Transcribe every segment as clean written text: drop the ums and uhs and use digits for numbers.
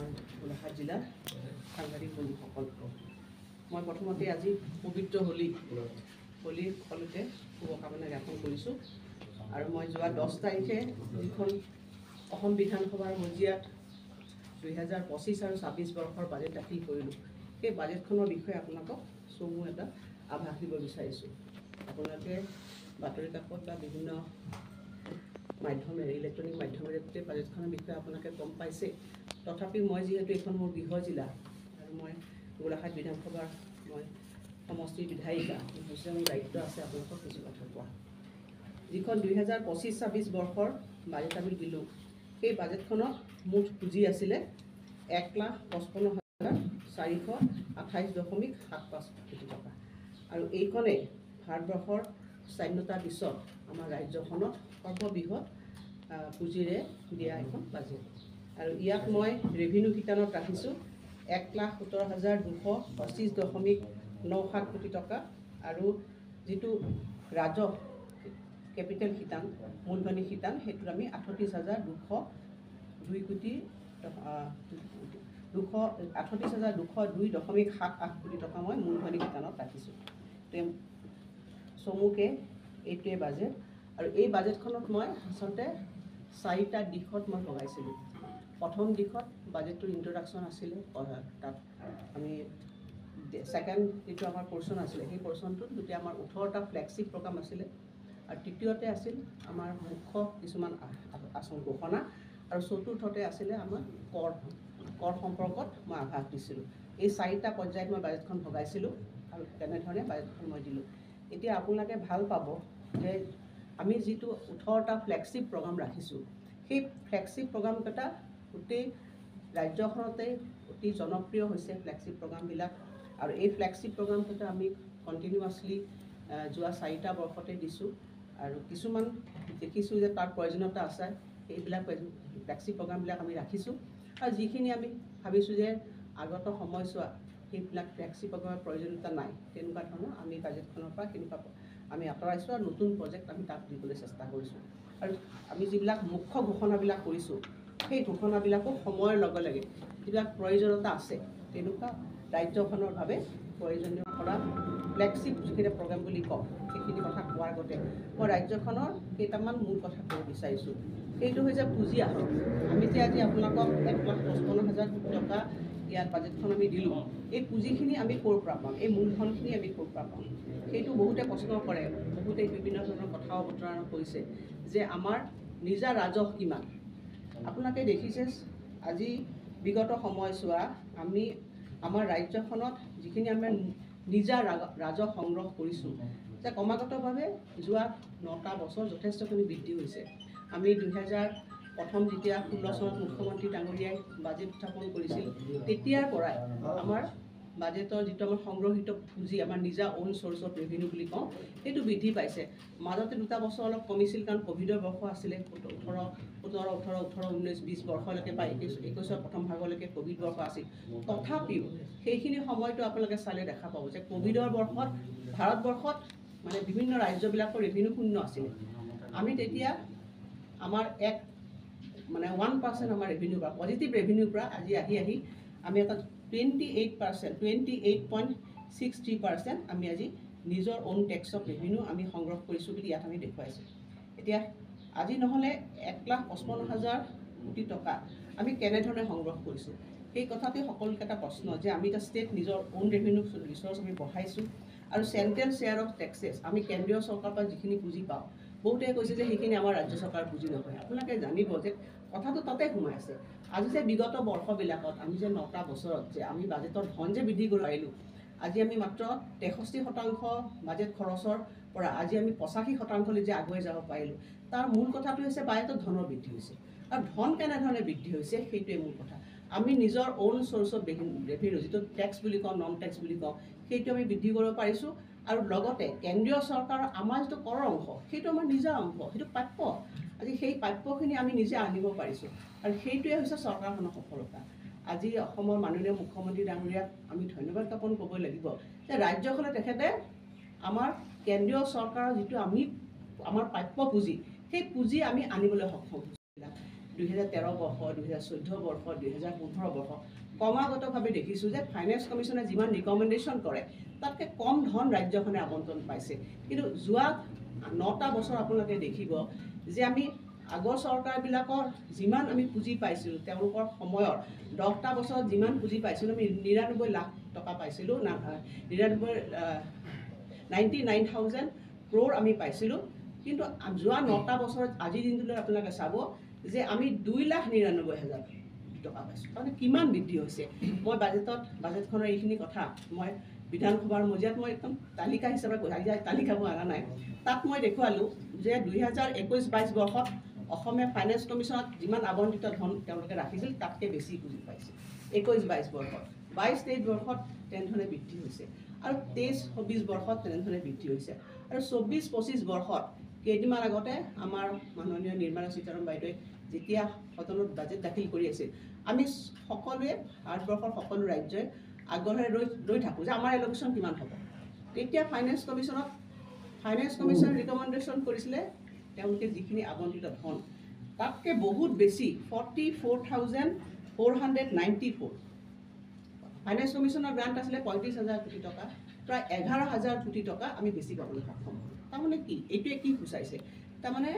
আমাৰ গোলাঘাট জিলাৰ সাংবাদিক বন্ধুসকল, মই প্ৰথমতে আজি পবিত্ৰ হোলীৰ সকলোকে শুভকামনা জ্ঞাপন কৰিছোঁ। আৰু মই যোৱা 10 তাৰিখে যিখন অসম বিধানসভাৰ মজিয়াত 2025 আৰু 26 বৰ্ষৰ বাজেট দাখিল কৰিলোঁ, সেই বাজেটখনৰ বিষয়ে আপোনালোকক চমু এটা আভাস দিব বিচাৰিছোঁ। আপোনালোকে বাতৰি কাকত বা বিভিন্ন মাধ্যমেৰে ইলেক্ট্ৰনিক মাধ্যমেৰে গোটেই বাজেটখনৰ বিষয়ে আপোনালোকে গম পাইছে। তথাপি মই যিহেতু এইখন মোৰ গৃহ জিলা আৰু মই গোলাঘাট বিধানসভাৰ মই সমষ্টিৰ বিধায়িকা, হৈছে মোৰ দায়িত্ব আছে আপোনালোকক কিছু কথা কোৱা। যিখন 2025-26 বৰ্ষৰ বাজেট আমি দিলোঁ, সেই বাজেটখনত মুঠ পুঁজি আছিলে 1,55,428.75 কোটি টকা। আৰু এইখনে ভাৰতবৰ্ষৰ স্বাধীনতাৰ পিছত আমাৰ ৰাজ্যখনত সৰ্ববৃহৎ পুঁজিৰে দিয়া এখন বাজেট। আৰু ইয়াক মই ৰেভিনিউ শিতানত ৰাখিছোঁ 1,17,225.97 কোটি টকা। আৰু যিটো ৰাজহ কেপিটেল শিতান, মূলধনী শিতান, সেইটোত আমি 38,202.78 কোটি টকা মই মূলধনী শিতানত ৰাখিছোঁ। চমুকে এইটোৱে বাজেট। আৰু এই বাজেটখনত মই আচলতে 4টা দিশত মই ভগাইছিলোঁ। প্ৰথম দিশত বাজেটটোৰ ইন্ট্ৰডাকশ্যন আছিলে, তাত আমি ছেকেণ্ড যিটো আমাৰ পৰ্চন আছিলে, সেই পৰ্চনটোত গোটেই আমাৰ 18টা ফ্লেগশ্বিপ প্ৰগ্ৰাম আছিলে। আৰু তৃতীয়তে আছিল আমাৰ মুখ্য কিছুমান আঁচনি ঘোষণা। আৰু চতুৰ্থতে আছিলে আমাৰ কৰ সম্পৰ্কত মই আভাস দিছিলোঁ। এই 4টা পৰ্যায়ত মই বাজেটখন ভগাইছিলোঁ আৰু তেনেধৰণে বাজেটখন মই দিলোঁ। এতিয়া আপোনালোকে ভাল পাব যে আমি যিটো 18টা ফ্লেগশ্বিপ প্ৰগ্ৰাম ৰাখিছোঁ, সেই ফ্লেগশ্বিপ প্ৰগ্ৰামকেইটা গোটেই ৰাজ্যখনতে অতি জনপ্ৰিয় হৈছে ফ্লেগশ্বিপ প্ৰগ্ৰামবিলাক। আৰু এই ফ্লেগশ্বিপ প্ৰগ্ৰামকেইটা আমি কণ্টিনিউৱাছলি যোৱা 4টা বৰ্ষতে দিছোঁ। আৰু কিছুমান দেখিছোঁ যে তাৰ প্ৰয়োজনীয়তা আছে, সেইবিলাক ফ্লেগশ্বিপ প্ৰগ্ৰামবিলাক আমি ৰাখিছোঁ। আৰু যিখিনি আমি ভাবিছোঁ যে আগত সময়ছোৱা সেইবিলাক ফ্লেগশ্বিপ প্ৰগ্ৰামৰ প্ৰয়োজনীয়তা নাই, তেনেকুৱা ধৰণৰ আমি বাজেটখনৰ পৰা তেনেকুৱা আমি আঁতৰাইছোঁ আৰু নতুন প্ৰজেক্ট আমি তাত দিবলৈ চেষ্টা কৰিছোঁ। আৰু আমি যিবিলাক মুখ্য ঘোষণাবিলাক কৰিছোঁ, সেই ঘোষণাবিলাকো সময়ৰ লগে লগে যিবিলাক প্ৰয়োজনীয়তা আছে, তেনেকুৱা ৰাজ্যখনৰ বাবে প্ৰয়োজনীয় কৰা ফ্লেগশ্বিপ যিখিনি প্ৰগ্ৰাম বুলি কওঁ, সেইখিনি কথা কোৱাৰ আগতে মই ৰাজ্যখনৰ কেইটামান মূল কথা ক'ব বিচাৰিছোঁ। সেইটো হৈছে পুঁজি আহৰণ। আমি যে আজি আপোনালোকক 1,55,000 কোটি টকা ইয়াত বাজেটখন আমি দিলোঁ, এই পুঁজিখিনি আমি ক'ৰ পৰা পাম, এই মূলধনখিনি আমি ক'ৰ পৰা পাম, সেইটো বহুতে প্ৰশ্ন কৰে। বহুতে বিভিন্ন ধৰণৰ কথা অৱতাৰণা কৰিছে যে আমাৰ নিজা ৰাজহ কিমান। আপোনালোকে দেখিছে আজি বিগত সময়ছোৱা আমি আমাৰ ৰাজ্যখনত যিখিনি আমি নিজা ৰাজহ সংগ্ৰহ কৰিছোঁ, যে ক্ৰমাগতভাৱে যোৱা 9টা বছৰ যথেষ্টখিনি বৃদ্ধি হৈছে। আমি 2001 যেতিয়া 16 চনত মুখ্যমন্ত্ৰী ডাঙৰীয়াই বাজেট উত্থাপন কৰিছিল, তেতিয়াৰ পৰাই আমাৰ বাজেটৰ যিটো আমাৰ সংগ্ৰহিত পুঁজি, আমাৰ নিজা অ'ন চ'ৰ্চ অফ ৰেভিনিউ বুলি কওঁ, সেইটো বৃদ্ধি পাইছে। মাজতে 2টা বছৰ অলপ কমিছিল, কাৰণ ক'ভিডৰ বৰ্ষ আছিলে। 19-20 বৰ্ষলৈকে বা 21-ৰ প্ৰথম ভাগলৈকে ক'ভিড বৰ্ষ আছিল। তথাপিও সেইখিনি সময়টো আপোনালোকে চালে দেখা পাব যে ক'ভিডৰ বৰ্ষত ভাৰতবৰ্ষত মানে বিভিন্ন ৰাজ্যবিলাকৰ ৰেভিনিউ শূন্য আছিলে। আমি তেতিয়া আমাৰ 1% আমাৰ ৰেভিনিউৰ পৰা, পজিটিভ ৰেভিনিউৰ পৰা আজি আহি আমি এটা 28.63% আমি আজি নিজৰ অ'ন টেক্স অফ ৰেভিনিউ আমি সংগ্ৰহ কৰিছোঁ বুলি ইয়াত আমি দেখুৱাইছোঁ। এতিয়া আজি নহ'লে 1,55,000 কোটি টকা আমি কেনেধৰণে সংগ্ৰহ কৰিছোঁ, সেই কথাতে সকলোকে এটা প্ৰশ্ন যে আমি এতিয়া ষ্টেট নিজৰ অ'ন ৰেভিনিউ ৰিচৰ্চ আমি বঢ়াইছোঁ। আৰু চেণ্ট্ৰেল শ্বেয়াৰ অফ টেক্সেছ, আমি কেন্দ্ৰীয় চৰকাৰৰ পৰা যিখিনি পুঁজি পাওঁ, বহুতে কৈছে যে সেইখিনি আমাৰ ৰাজ্য চৰকাৰৰ পুঁজি নহয়। আপোনালোকে জানিব যে কথাটো তাতে সোমাই আছে। আজি যে বিগত বৰ্ষবিলাকত আমি যে 9টা বছৰত যে আমি বাজেটৰ ধন যে বৃদ্ধি কৰিব পাৰিলোঁ, আজি আমি মাত্ৰ 63% বাজেট খৰচৰ পৰা আজি আমি 85%লৈ যে আগুৱাই যাব পাৰিলোঁ, তাৰ মূল কথাটো হৈছে বাজেটত ধনৰ বৃদ্ধি হৈছে। আৰু ধন কেনেধৰণে বৃদ্ধি হৈছে সেইটোৱে মূল কথা। আমি নিজৰ অ'ন চ'ৰ্চ অফ ৰেভিনিউ, যিটো টেক্স বুলি কওঁ, নন টেক্স বুলি কওঁ, সেইটো আমি বৃদ্ধি কৰিব পাৰিছোঁ। আৰু লগতে কেন্দ্ৰীয় চৰকাৰৰ আমাৰ যিটো কৰৰ অংশ, সেইটো আমাৰ নিজা অংশ, সেইটো প্ৰাপ্য। আজি সেই প্ৰাপ্যখিনি আমি নিজে আনিব পাৰিছোঁ। আৰু সেইটোৱে হৈছে চৰকাৰখনৰ সফলতা। আজি অসমৰ মাননীয় মুখ্যমন্ত্ৰী ডাঙৰীয়াক আমি ধন্যবাদ জ্ঞাপন কৰিব লাগিব যে ৰাজ্যখনে তেখেতে আমাৰ কেন্দ্ৰীয় চৰকাৰৰ যিটো আমাৰ প্ৰাপ্য পুঁজি, সেই পুঁজি আমি আনিবলৈ সক্ষম হৈছোঁ। 2013 বৰ্ষ 2014 বৰ্ষ 2015 বৰ্ষ ক্ৰমাগতভাৱে দেখিছোঁ যে ফাইনেন্স কমিশ্যনে যিমান ৰিকমেণ্ডেশ্যন কৰে তাতকৈ কম ধন ৰাজ্যখনে আবণ্টন পাইছে। কিন্তু যোৱা 9টা বছৰ আপোনালোকে দেখিব যে আমি আগৰ চৰকাৰবিলাকৰ যিমান আমি পুঁজি পাইছিলোঁ তেওঁলোকৰ সময়ৰ 10টা বছৰত যিমান পুঁজি পাইছিলোঁ আমি 99 লাখ টকা পাইছিলোঁ 99,000 crore আমি পাইছিলোঁ। কিন্তু যোৱা 9টা বছৰত আজিৰ দিনটোলৈ আপোনালোকে চাব যে আমি 2,99,000 টকা পাইছোঁ। তাৰমানে কিমান বৃদ্ধি হৈছে। মই বাজেটখনৰ এইখিনি কথা মই বিধানসভাৰ মজিয়াত মই একদম তালিকা হিচাপে আজি তালিকা মই অনা নাই। তাত মই দেখুৱালোঁ যে 2021-22 বৰ্ষত অসমে ফাইনেন্স কমিশ্যনত যিমান আবণ্টিত ধন তেওঁলোকে ৰাখিছিল তাতকৈ বেছি পুঁজি পাইছে 21-22 বৰ্ষত। 22-23 বৰ্ষত তেনেধৰণে বৃদ্ধি হৈছে আৰু 23-24 বৰ্ষত তেনেধৰণে বৃদ্ধি হৈছে আৰু 24-25 বৰ্ষত কেইদিনমান আগতে আমাৰ মাননীয় নিৰ্মলা সীতাৰামন বাইদেৱে যেতিয়া সদনত বাজেট দাখিল কৰি আছিল আমি সকলোৱে ভাৰতবৰ্ষৰ সকলো ৰাজ্যই আগ্ৰহেৰে ৰৈ থাকোঁ যে আমাৰ এলকেশ্যন কিমান হ'ব। তেতিয়া ফাইনেন্স কমিশ্যনে ৰিকমেণ্ডেশ্যন কৰিছিলে তেওঁলোকে যিখিনি আবণ্টিত ধন তাতকৈ বহুত বেছি 44,494 ফাইনেন্স কমিশ্যনৰ গ্ৰাণ্ট আছিলে 35,000 কোটি টকা, প্ৰায় 11,000 কোটি টকা আমি বেছি পাবলৈ সক্ষম হ'লোঁ। তাৰমানে কি এইটোৱে কি সূচাইছে তাৰমানে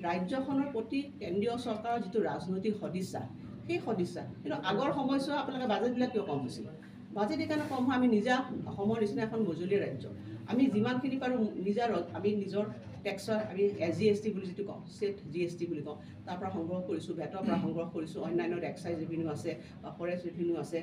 ৰাজ্যখনৰ প্ৰতি কেন্দ্ৰীয় চৰকাৰৰ যিটো ৰাজনৈতিক সদিচ্ছা সেই সদিচ্ছা। কিন্তু আগৰ সময়ছোৱা আপোনালোকে বাজেটবিলাক কিয় কম হৈছিল? বাজেট এইকাৰণে কম হয় আমি নিজা অসমৰ নিচিনা এখন মজলীয়া ৰাজ্য আমি যিমানখিনি পাৰোঁ আমি নিজৰ টেক্সৰ আমি SGST বুলি যিটো কওঁ ষ্টেট GST বুলি কওঁ তাৰ পৰা সংগ্ৰহ কৰিছোঁ, ভেটৰ পৰা সংগ্ৰহ কৰিছোঁ, অন্যান্য এক্সাইজ ৰেভিনিউ আছে বা ফৰেষ্ট ৰেভিনিউ আছে,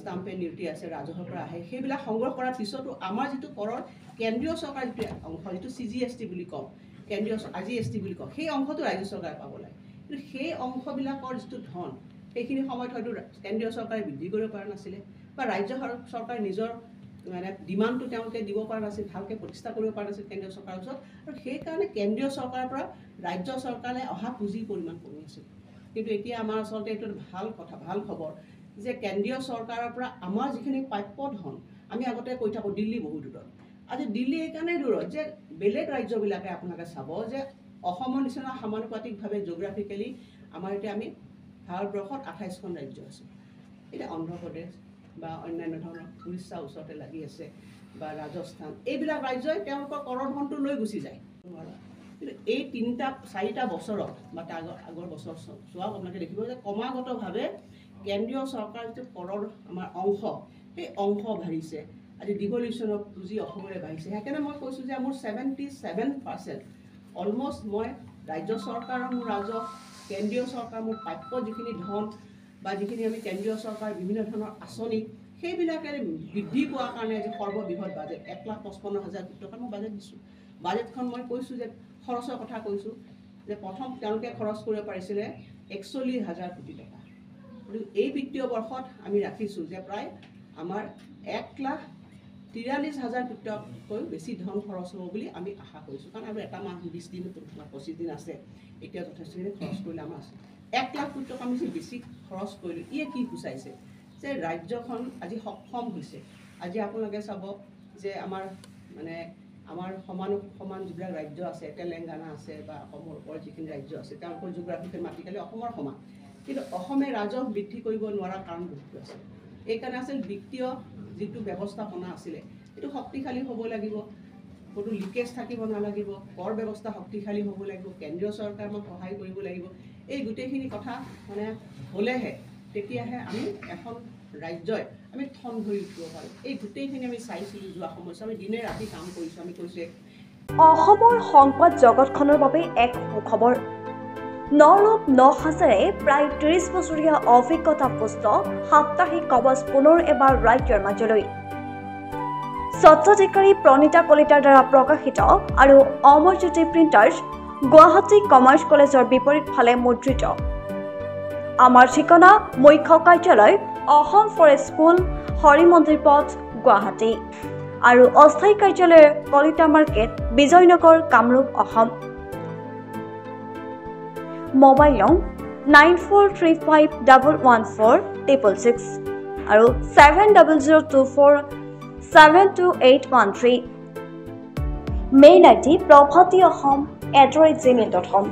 ষ্টাম্প এণ্ড ডিউটি আছে, ৰাজহৰ পৰা আহে। সেইবিলাক সংগ্ৰহ কৰাৰ পিছতো আমাৰ যিটো কৰৰ কেন্দ্ৰীয় চৰকাৰৰ যিটো অংশ যিটো CGST বুলি কওঁ কেন্দ্ৰীয় GST বুলি কওঁ সেই অংশটো ৰাজ্য চৰকাৰে পাব লাগে। কিন্তু সেই অংশবিলাকৰ যিটো ধন সেইখিনি সময়ত হয়তো কেন্দ্ৰীয় চৰকাৰে বৃদ্ধি কৰিব পৰা নাছিলে বা ৰাজ্য চৰকাৰে নিজৰ মানে ডিমাণ্ডটো তেওঁলোকে দিব পৰা নাছিল, ভালকৈ প্ৰতিষ্ঠা কৰিব পৰা নাছিল কেন্দ্ৰীয় চৰকাৰৰ ওচৰত আৰু সেইকাৰণে কেন্দ্ৰীয় চৰকাৰৰ পৰা ৰাজ্য চৰকাৰে অহা পুঁজিৰ পৰিমাণ কমি আছিল। কিন্তু এতিয়া আমাৰ আচলতে এইটো ভাল কথা ভাল খবৰ যে কেন্দ্ৰীয় চৰকাৰৰ পৰা আমাৰ যিখিনি প্ৰাপ্য ধন আমি আগতে কৈ থাকোঁ দিল্লী বহু দূৰত, আজি দিল্লী এইকাৰণেই দূৰত যে বেলেগ ৰাজ্যবিলাকে আপোনালোকে চাব যে অসমৰ নিচিনা সমানুপাতিকভাৱে জিঅ'গ্ৰাফিকেলি আমাৰ এতিয়া আমি ভাৰতবৰ্ষত 28খন ৰাজ্য আছে। এতিয়া অন্ধ্ৰপ্ৰদেশ বা অন্যান্য ধৰণৰ উৰিষ্যা ওচৰতে লাগি আছে বা ৰাজস্থান এইবিলাক ৰাজ্যই তেওঁলোকৰ কৰৰ ধনটো লৈ গুচি যায়। কিন্তু এই 3-4টা বছৰত বা তাৰ আগৰ বছৰ চোৱা আপোনালোকে দেখিব যে ক্ৰমাগতভাৱে কেন্দ্ৰীয় চৰকাৰৰ যিটো কৰৰ আমাৰ অংশ সেই অংশ বাঢ়িছে। আজি ডিভলিউশ্যনৰ পুঁজি অসমৰে বাঢ়িছে। সেইকাৰণে মই কৈছোঁ যে মোৰ 77% অলমষ্ট মই ৰাজ্য চৰকাৰৰ মোৰ ৰাজহ কেন্দ্ৰীয় চৰকাৰ মোৰ প্ৰাপ্য যিখিনি ধন বা যিখিনি আমি কেন্দ্ৰীয় চৰকাৰ বিভিন্ন ধৰণৰ আঁচনি সেইবিলাকেৰে বৃদ্ধি পোৱাৰ কাৰণে আজি সৰ্ববৃহৎ বাজেট 1,55,000 কোটি টকাৰ মই বাজেট দিছোঁ। বাজেটখন মই কৈছোঁ যে খৰচৰ কথা কৈছোঁ যে প্ৰথম তেওঁলোকে খৰচ কৰিব পাৰিছিলে 41,000 কোটি টকা। গতিকে এই বিত্তীয় বৰ্ষত আমি ৰাখিছোঁ যে প্ৰায় আমাৰ 1,43,000 কোটি টকাতকৈ বেছি ধন খৰচ হ'ব বুলি আমি আশা কৰিছোঁ। কাৰণ আৰু এটা মাহ 20 দিন 25 দিন আছে, এতিয়া যথেষ্টখিনি খৰচ কৰিলে আমাৰ আছে 1 লাখ কোটি টকা আমি বেছি খৰচ কৰিলোঁ। ইয়ে কি সূচাইছে যে ৰাজ্যখন আজি সক্ষম হৈছে। আজি আপোনালোকে চাব যে আমাৰ সমান যিবিলাক ৰাজ্য আছে তেলেংগানা আছে বা অসমৰ ওপৰত যিখিনি ৰাজ্য আছে তেওঁলোকৰ জিঅ'গ্ৰাফিকেল মাটিকালি অসমৰ সমান, কিন্তু অসমে ৰাজহ বৃদ্ধি কৰিব নোৱাৰা কাৰণ বহুতো আছে। এইকাৰণে আছিল বিত্তীয় যিটো ব্যৱস্থাপনা আছিলে এইটো শক্তিশালী হ'ব লাগিব, কোনো লিকেজ থাকিব নালাগিব, কৰ ব্যৱস্থা শক্তিশালী হ'ব লাগিব, কেন্দ্ৰীয় চৰকাৰে আমাক সহায় কৰিব লাগিব। এই গোটেইখিনি কথা মানে হ'লেহে তেতিয়াহে আমি এখন ৰাজ্যই আমি ঠন ধৰি উঠিব পাৰোঁ। এই গোটেইখিনি আমি চাইছিলোঁ যোৱা সময়ছোৱা আমি দিনে ৰাতি কাম কৰিছোঁ। আমি কৈছোঁ অসমৰ সংবাদ জগতখনৰ বাবে এক সুখবৰ। নৰূপ নসাজেৰে প্ৰায় 30 বছৰীয়া অভিজ্ঞতা পুষ্ট সাপ্তাহিক কবচ পুনৰ এবাৰ ৰাজ্যৰ মাজলৈ। স্বত্বাধিকাৰী প্ৰণীতা কলিতাৰ দ্বাৰা প্ৰকাশিত আৰু অমৰজ্যোতি প্ৰিণ্টাৰ্ছ গুৱাহাটী কমাৰ্চ কলেজৰ বিপৰীত ফালে মুদ্ৰিত। আমাৰ ঠিকনা মুখ্য কাৰ্যালয় অসম ফৰেষ্ট স্কুল হৰি মন্দিৰ পথ গুৱাহাটী আৰু অস্থায়ী কাৰ্যালয় কলিতা মাৰ্কেট বিজয়নগৰ কামৰূপ অসম। মোবাইল নং 9435114666 আৰু 7024722813। Mail ID probhatiahom@gmail.com।